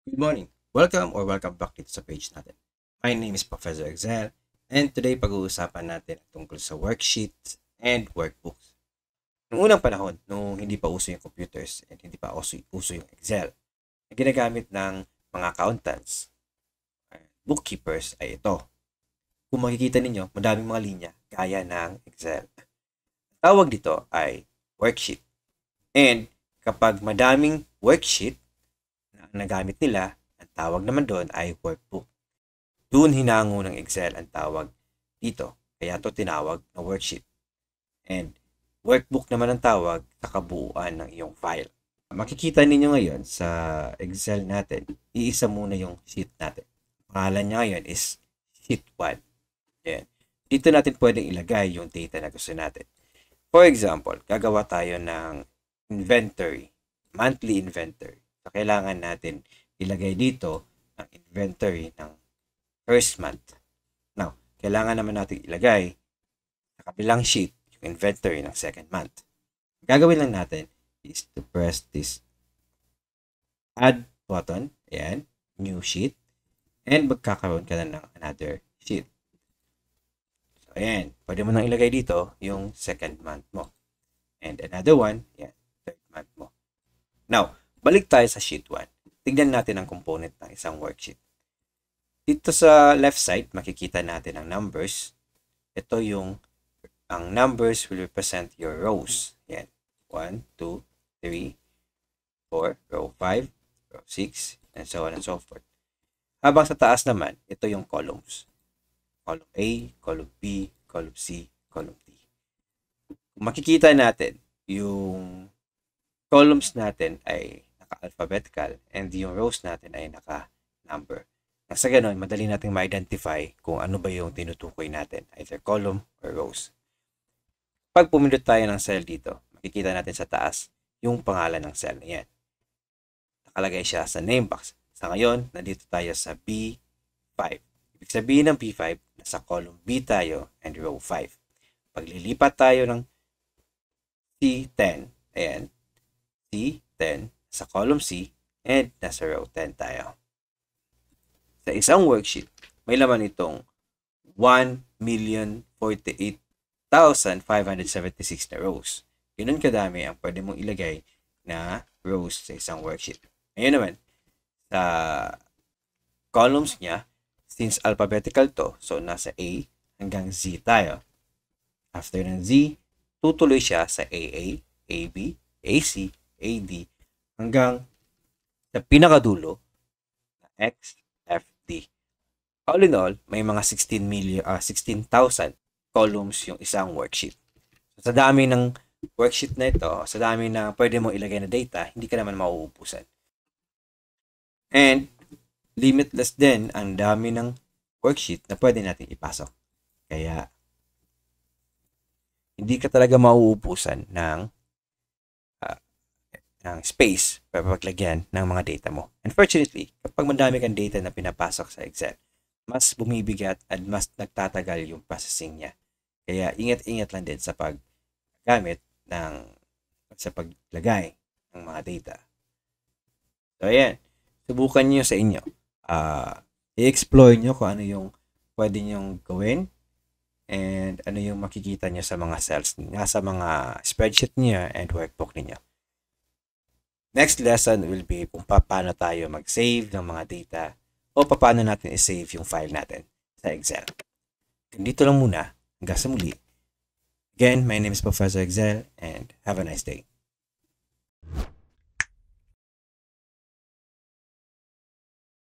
Good morning. Welcome back dito sa page natin. My name is Professor Excel and today pag-uusapan natin tungkol sa worksheets and workbooks. Noong unang panahon, nung hindi pa uso yung computers and hindi pa uso yung Excel, ang ginagamit ng mga accountants, bookkeepers ay ito. Kung makikita ninyo, madaming mga linya gaya ng Excel. Tawag dito ay worksheet. And kapag madaming worksheet na nagamit nila, ang tawag naman doon ay workbook. Doon hinango ng Excel ang tawag dito. Kaya ito tinawag na worksheet. And workbook naman ang tawag sa kabuuan ng iyong file. Makikita ninyo ngayon sa Excel natin, iisa muna yung sheet natin. Pangalan niya ngayon is sheet 1. Yan. Dito natin pwedeng ilagay yung data na gusto natin. For example, gagawa tayo ng inventory, monthly inventory. So, kailangan natin ilagay dito ang inventory ng first month. Now, kailangan naman natin ilagay sa kabilang sheet yung inventory ng second month. Gagawin lang natin is to press this add button, ayan, new sheet, and magkakaroon ka na ng another sheet. So, ayan, pwede mo nang ilagay dito yung second month mo. And another one, ayan, third month mo. Now, balik tayo sa sheet 1. Tignan natin ang component ng isang worksheet. Dito sa left side, makikita natin ang numbers. Ito ang numbers will represent your rows. Yan. 1, 2, 3, 4, row 5, row 6, and so on and so forth. Habang sa taas naman, ito yung columns. Column A, column B, column C, column D. Kung makikita natin, yung columns natin ay naka-alphabetical and yung rows natin ay naka-number. Sa ganun, madali nating ma-identify kung ano ba yung tinutukoy natin, either column or rows. Pag pumindot tayo ng cell dito, makikita natin sa taas yung pangalan ng cell na yan. Nakalagay siya sa name box. Sa ngayon, nandito tayo sa B5. Ibig sabihin ng B5, nasa column B tayo and row 5. Paglilipat tayo ng C10, ayan, C10 sa column C and nasa row 10 tayo. Sa isang worksheet, may laman itong 1,048,576 na rows. Ganun kadami ang pwede mong ilagay na rows sa isang worksheet. Ngayon naman, sa columns niya, since alphabetical to, so nasa A hanggang Z tayo. After ng Z, tutuloy siya sa AA, AB, AC, AD, hanggang sa pinakadulo na X, F, D. All in all, may mga 16,000 columns yung isang worksheet. So, sa dami ng worksheet na ito, sa dami na pwede mo ilagay na data, hindi ka naman mauubusan. And limitless din ang dami ng worksheet na pwede natin ipasok. Kaya hindi ka talaga mauubusan ng space para paglagyan ng mga data mo. Unfortunately, kapag madami kang data na pinapasok sa Excel, mas bumibigat at mas nagtatagal yung processing niya. Kaya ingat-ingat lang din sa paggamit sa paglagay ng mga data. So, ayan. Subukan nyo sa inyo. I-explore nyo kung ano yung pwede nyong gawin and ano yung makikita nyo sa mga cells, sa mga spreadsheet niya and workbook niyo. Next lesson will be kung paano tayo mag-save ng mga data o paano natin i-save yung file natin sa Excel. Dito lang muna. Hanggang sa muli. Again, my name is Professor Excel and have a nice day.